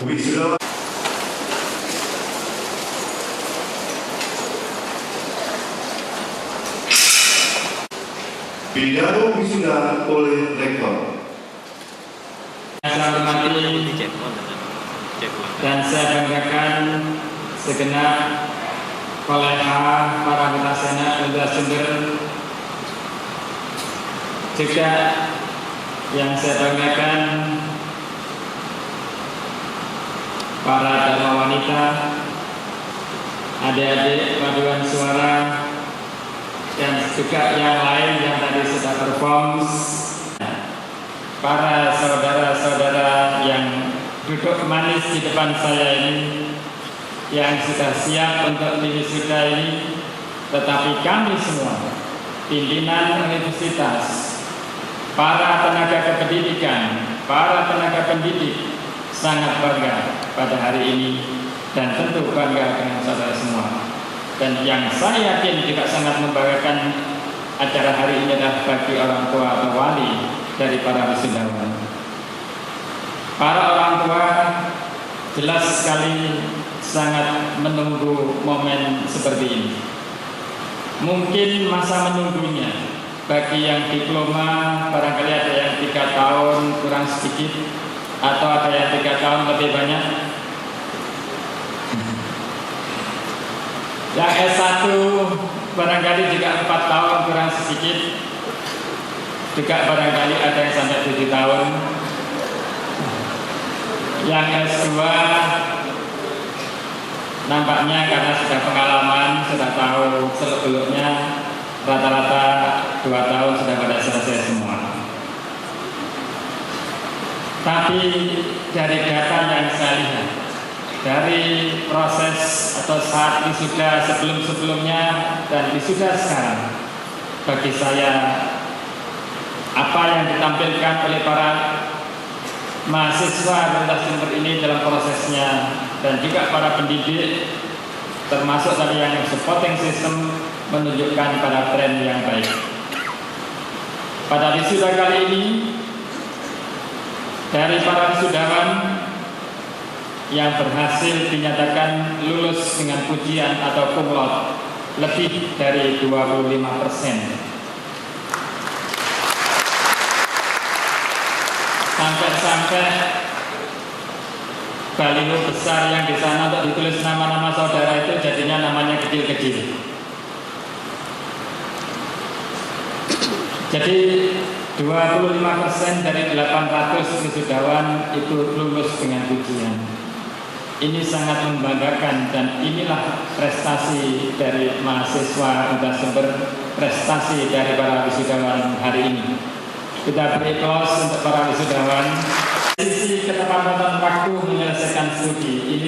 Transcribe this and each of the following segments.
Wisuda pidato wisuda oleh Rektor. Saya hormati dan saya banggakan segenap kolega para anggota Senat dan sumber, juga yang saya banggakan para dharma wanita, adik-adik paduan suara, dan juga yang lain yang tadi sudah perform, para saudara-saudara yang duduk manis di depan saya ini, yang sudah siap untuk wisuda ini, tetapi kami semua, pimpinan universitas, para tenaga kependidikan, para tenaga pendidik, sangat bangga pada hari ini dan tentu bangga dengan saudara semua. Dan yang saya yakin juga sangat membanggakan acara hari ini adalah bagi orang tua atau wali dari para wisudawan. Para orang tua jelas sekali sangat menunggu momen seperti ini. Mungkin masa menunggunya bagi yang diploma barangkali ada yang 3 tahun kurang sedikit, atau ada yang 3 tahun lebih banyak. Yang S1 barangkali juga 4 tahun kurang sedikit, juga barangkali ada yang sampai 7 tahun. Yang S2 nampaknya karena sudah pengalaman, sudah tahu seluk-beluknya, rata-rata 2 tahun sudah pada selesai semua. Tapi dari data yang saya lihat, dari proses atau saat wisuda sebelum-sebelumnya dan wisuda sekarang, bagi saya apa yang ditampilkan oleh para mahasiswa lintas sumber ini dalam prosesnya, dan juga para pendidik, termasuk tadi yang supporting system, menunjukkan pada tren yang baik. Pada wisuda kali ini, dari para wisudawan yang berhasil dinyatakan lulus dengan pujian atau cum laude lebih dari 25%. Sampai-sampai baliho besar yang di sana untuk ditulis nama-nama saudara itu jadinya namanya kecil-kecil. Jadi 25% dari 800 wisudawan itu lulus dengan pujian. Ini sangat membanggakan, dan inilah prestasi dari mahasiswa lintas sumber, prestasi dari para wisudawan hari ini. Kita beri aplaus untuk para wisudawan. Sisi ketepatan waktu menyelesaikan studi ini.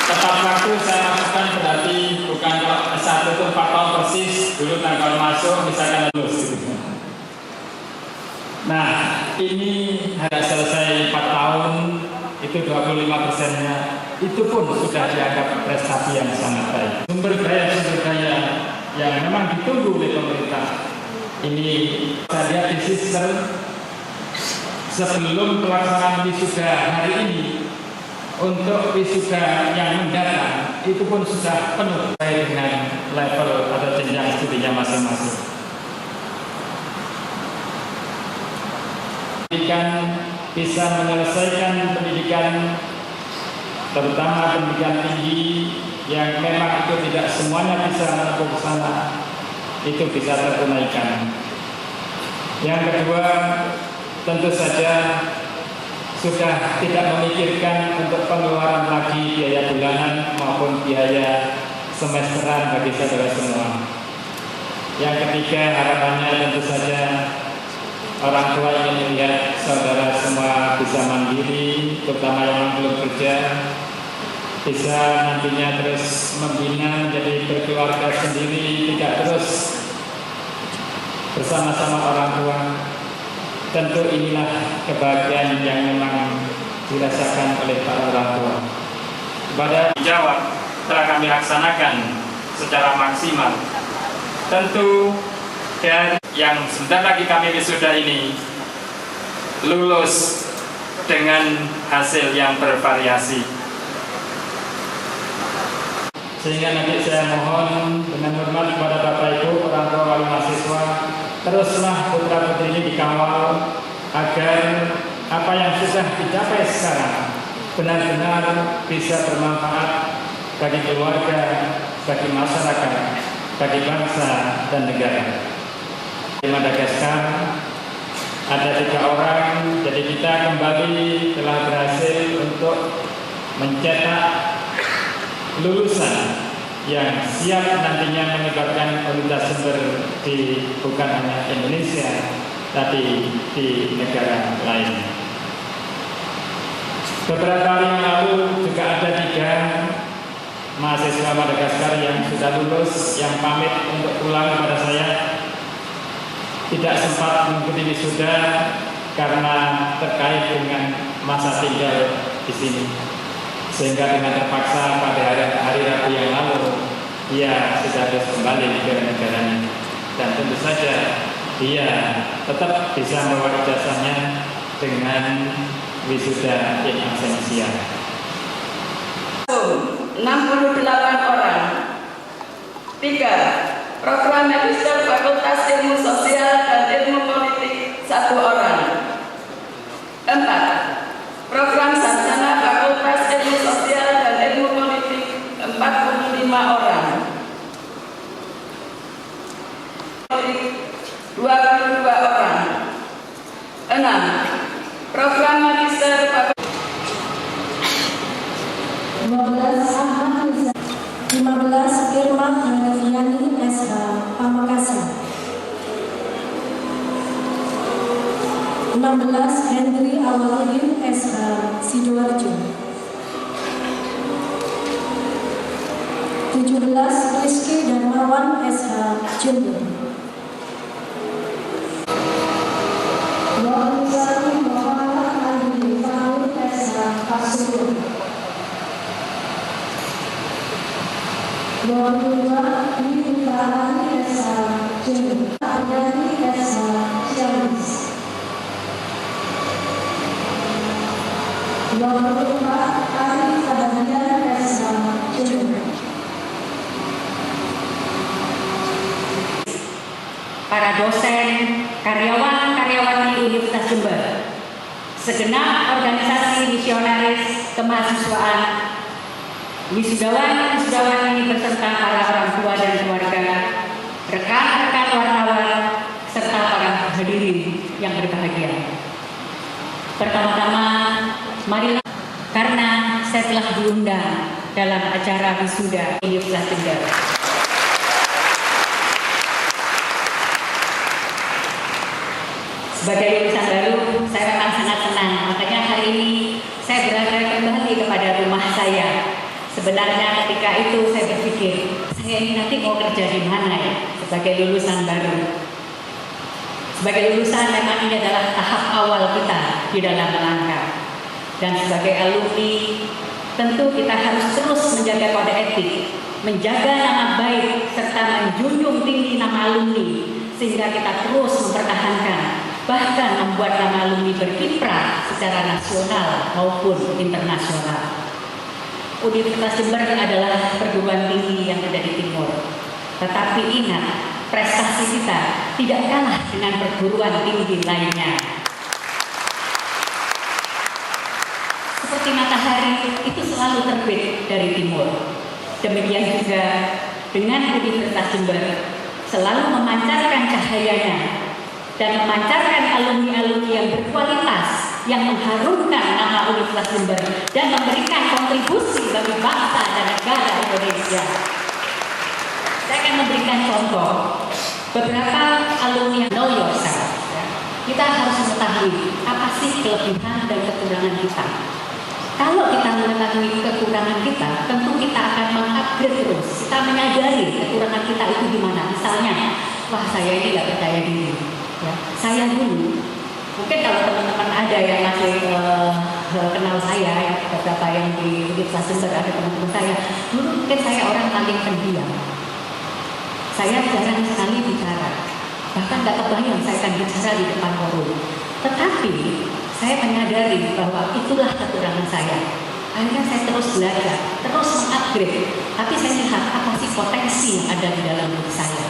Tepat waktu saya maksudkan berarti bukan kalau S1 itu 4 tahun persis, dulu tanggal masuk misalkan lulus. Nah, ini hanya selesai 4 tahun, itu 25%-nya, itu pun sudah dianggap prestasi yang sangat baik. Sumber daya yang memang ditunggu oleh pemerintah. Ini saya lihat di sistem sebelum pelaksanaan wisuda hari ini, untuk wisuda yang mendatang itu pun sudah penuh dengan level atau jenjang studinya masing-masing. Pendidikan bisa menyelesaikan pendidikan, terutama pendidikan tinggi yang memang itu tidak semuanya bisa menempuh ke sana, itu bisa tertunaikan. Yang kedua, tentu saja sudah tidak memikirkan untuk pengeluaran lagi biaya bulanan maupun biaya semesteran bagi saudara semua. Yang ketiga, harapannya tentu saja orang tua ingin melihat saudara semua bisa mandiri, terutama yang belum kerja, bisa nantinya terus membina menjadi berkeluarga sendiri, tidak terus bersama-sama orang tua. Tentu inilah kebahagiaan yang memang dirasakan oleh para orang tua. Pada jawab telah kami laksanakan secara maksimal. Tentu dari yang sebentar lagi kami wisuda ini lulus dengan hasil yang bervariasi. Sehingga nanti saya mohon dengan hormat kepada Bapak Ibu, orang tua wali mahasiswa, teruslah putra putri ini dikawal agar apa yang sudah dicapai sekarang benar-benar bisa bermanfaat bagi keluarga, bagi masyarakat, bagi bangsa dan negara. Di Madagaskar ada 3 orang, jadi kita kembali telah berhasil untuk mencetak lulusan yang siap nantinya menyebabkan kualitas sumber di bukan hanya Indonesia tapi di negara lain. Beberapa hari yang lalu juga ada 3 mahasiswa Madagaskar yang sudah lulus yang pamit untuk pulang kepada saya, tidak sempat mengikuti wisuda karena terkait dengan masa tinggal di sini. Sehingga dengan terpaksa pada hari Rabu yang lalu dia sudah harus kembali ke negaranya, dan tentu saja dia tetap bisa membawa ijazahnya dengan wisuda in absentia. 68 orang. 3. Program Magister Fakultas Ilmu Sosial dan Ilmu Politik 1 orang. 4. Program Sarjana Fakultas Ilmu Sosial dan Ilmu Politik 45 orang. 22 orang. 6. Program Magister Fakultas 15 Ahmad Riza, 15 Irma Hanafiani SH Pamekasan, 16 Henry Awaludin SH Sidoarjo, 17 Rizky Darmawan SH Jember, 21 Muhammad Ali Fahmi SH Pasuruan, 22 Dwi Farani SH Jember, Ardani SH Ciamis, 24 Ari Fadhanian SH Jember. Para dosen, karyawan-karyawati Universitas Jember, segenap organisasi misionaris kemahasiswaan, wisudawan ini beserta para orang tua dan keluarga, rekan-rekan wartawan, serta para hadirin yang berbahagia. Pertama-tama, marilah, karena saya telah diundang dalam acara wisuda Universitas Jember. Sebagai lulusan baru, saya memang sangat senang. Makanya hari ini saya berada kembali kepada rumah saya. Sebenarnya ketika itu saya berpikir, saya ini nanti mau kerja di mana ya sebagai lulusan baru. Sebagai lulusan memang ini adalah tahap awal kita di dalam melangkah. Dan sebagai alumni, tentu kita harus terus menjaga kode etik, menjaga nama baik, serta menjunjung tinggi nama alumni, sehingga kita terus mempertahankan, bahkan membuat nama alumni berkiprah secara nasional maupun internasional. Universitas Jember adalah perguruan tinggi yang ada di timur. Tetapi ingat, prestasi kita tidak kalah dengan perguruan tinggi lainnya. Seperti matahari itu selalu terbit dari timur. Demikian juga dengan Universitas Jember selalu memancarkan cahayanya dan memancarkan alumni-alumni yang berkualitas, yang mengharumkan nama Universitas Jember dan memberikan kontribusi bagi bangsa dan negara Indonesia. Saya akan memberikan contoh beberapa alumni know yourself. Kita harus mengetahui apa sih kelebihan dan kekurangan kita. Kalau kita mengetahui kekurangan kita, tentu kita akan mengupgrade terus. Kita menyadari kekurangan kita itu di mana. Misalnya, wah saya ini nggak percaya diri. Ya, saya dulu, mungkin kalau teman-teman ada yang masih kenal saya, ya, beberapa yang di Universitas Jember ada teman-teman saya, dulu mungkin saya orang paling pendiam. Saya jarang sekali bicara, bahkan nggak kebayang saya akan bicara di depan forum. Tetapi saya menyadari bahwa itulah kekurangan saya. Akhirnya saya terus belajar, terus mengupgrade. Tapi saya lihat apa sih potensi yang ada di dalam diri saya.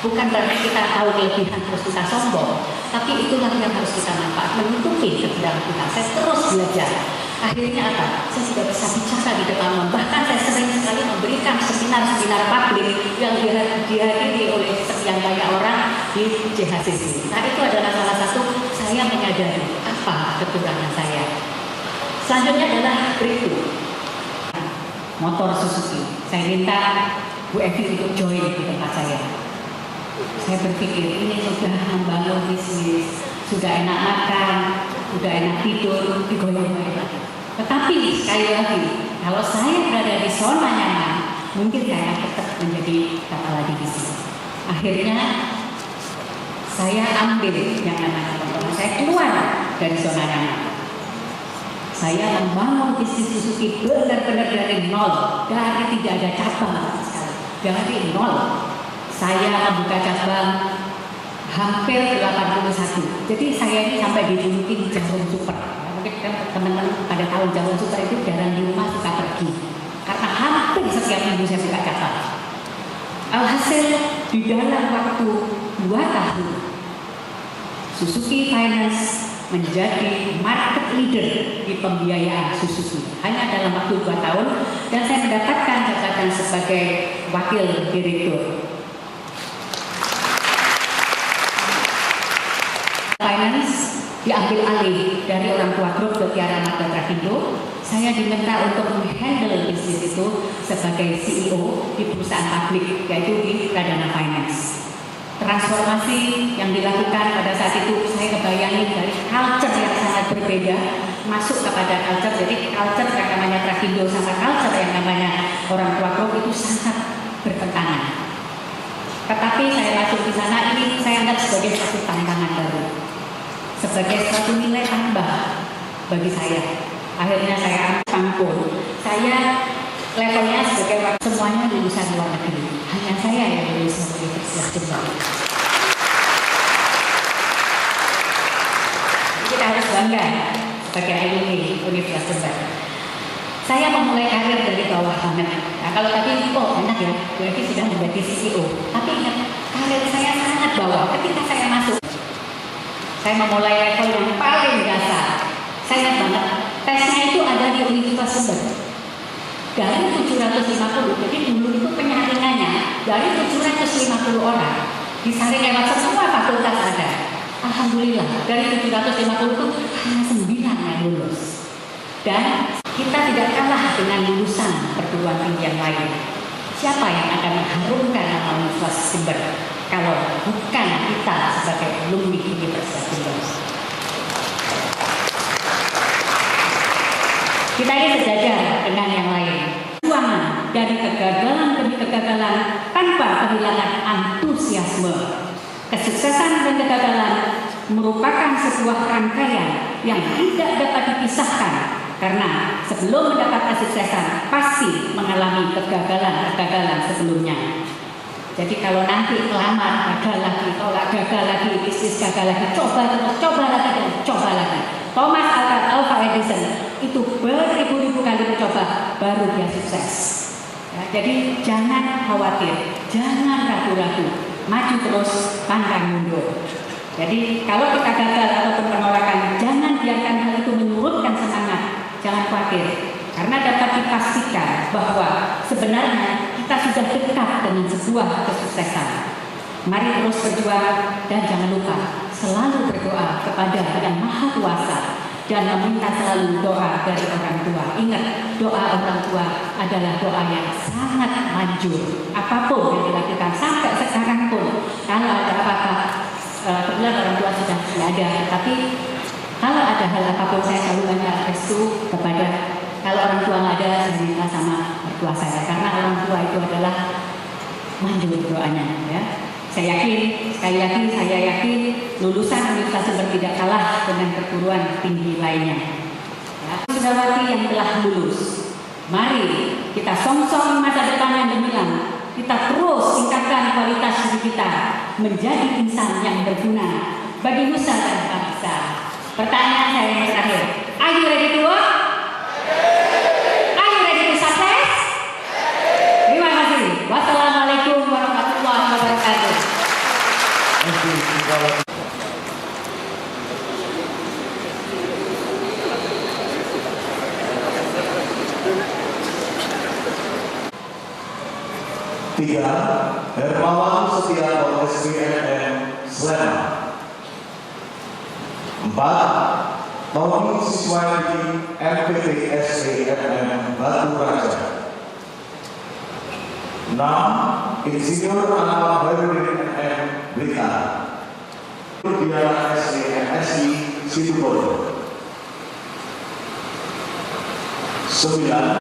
Bukan berarti kita tahu kelebihan terus kita sombong, tapi itulah yang harus kita manfaat, menutupi kekurangan kita. Saya terus belajar. Akhirnya apa? Saya sudah bisa bicara di depan umum. Bahkan saya sering sekali memberikan seminar-seminar publik yang dihadiri oleh sekian banyak orang di JHCC. Nah, itu adalah salah satu saya menyadari apa kekurangan saya. Selanjutnya adalah berikut motor Suzuki. Saya minta Bu Evi untuk join di tempat saya. Saya berpikir ini sudah membangun bisnis, sudah enak makan, sudah enak tidur, digoyang-goyang lagi. Tetapi sekali lagi, kalau saya berada di zona nyaman, mungkin saya tetap menjadi kepala divisi. Akhirnya saya ambil yang namanya teman-teman, saya keluar dari zona nyaman. Saya membangun bisnis Suzuki benar-benar dari nol, dari tidak ada cabang sekali, dari nol. Saya membuka cabang hampir 81. Jadi saya ini sampai dijuluki Jarum Super. Mungkin kan teman-teman pada tahu Jarum Super itu jarang di rumah suka pergi, karena hampir setiap minggu saya buka cabang. Alhasil di dalam waktu 2 tahun, Suzuki Finance menjadi market leader di pembiayaan Suzuki hanya dalam waktu 2 tahun, dan saya mendapatkan jabatan sebagai wakil direktur. Finance diambil alih dari orang tua grup Tiara Marga Trakindo. Saya diminta untuk menghandle bisnis itu sebagai CEO di perusahaan publik, yaitu di Pradana Finance. Transformasi yang dilakukan pada saat itu saya kebayangin dari culture yang sangat berbeda masuk kepada culture. Jadi culture yang namanya Trakindo sama culture yang namanya orang tua grup itu sangat bertentangan. Tetapi saya masuk di sana, ini saya anggap sebagai satu tantangan baru, sebagai satu nilai tambah bagi saya. Akhirnya saya tampil. Saya levelnya sebagai semuanya lulusan luar negeri. Hanya saya yang lulusan Universitas Jember. Kita harus bangga sebagai alumni Universitas Jember. Saya memulai karir dari bawah banget. Nah, kalau tadi enak ya, berarti sudah menjadi CEO. Tapi ingat, karir saya sangat bawah. Ketika saya masuk, saya memulai level yang paling dasar. Saya ingat banget, tesnya itu ada di Universitas Jember. Dari 750, jadi dulu itu penyaringannya dari 750 orang disaring lewat semua fakultas ada. Alhamdulillah dari 750 itu hanya 9 yang lulus. Dan kita tidak kalah dengan lulusan perguruan tinggi yang lain. Siapa yang akan mengharumkan nama Universitas Jember kalau bukan kita sebagai alumni Universitas Jember? Kita ini sejajar dengan yang lain. Perjuangan dari kegagalan demi kegagalan tanpa kehilangan antusiasme. Kesuksesan dan kegagalan merupakan sebuah rangkaian yang tidak dapat dipisahkan, karena sebelum mendapat kesuksesan pasti mengalami kegagalan-kegagalan sebelumnya. Jadi kalau nanti kelamar gagal lagi, tolak gagal lagi, bisnis gagal lagi, coba terus, coba lagi dan coba lagi. Thomas Alva Edison itu beribu-ribu kali mencoba baru dia sukses. Ya, jadi jangan khawatir, jangan ragu-ragu, maju terus, pantang mundur. Jadi kalau kita gagal ataupun penolakan, jangan biarkan hal itu menyurutkan semangat, jangan khawatir, karena dapat dipastikan bahwa sebenarnya kita sudah dekat dengan sebuah kesuksesan. Mari terus berjuang dan jangan lupa selalu berdoa kepada Yang Maha Kuasa dan meminta selalu doa dari orang tua. Ingat, doa orang tua adalah doa yang sangat manjur. Apapun yang dilakukan sampai sekarang pun, kalau ada apa-apa, kebetulan orang tua sudah tidak ada, tapi kalau ada hal apapun saya selalu minta restu kepada, kalau orang tua nggak ada, saya minta sama mertua saya, karena orang tua itu adalah manjur doanya, ya. Saya yakin, sekali lagi saya yakin lulusan Universitas Jember tidak kalah dengan perguruan tinggi lainnya. Ya, Sudawati yang telah lulus, mari kita song-song masa depan yang gemilang. Kita terus tingkatkan kualitas diri kita menjadi insan yang berguna bagi nusa dan bangsa. Pertanyaan saya yang terakhir. Are you ready to work? Are you ready to success? Terima kasih. Wassalamualaikum warahmatullahi wabarakatuh. Tiga, Hermawan Setiawan SPNM Sleman. 4, Tommy Siswandi MPT SPNM Batu Raja. 6, Insinyur Anwar Hairudin MM Blitar. Diana SPNSI Situbondo. 9,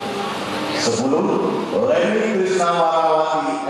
10, Leni Krisnawarawati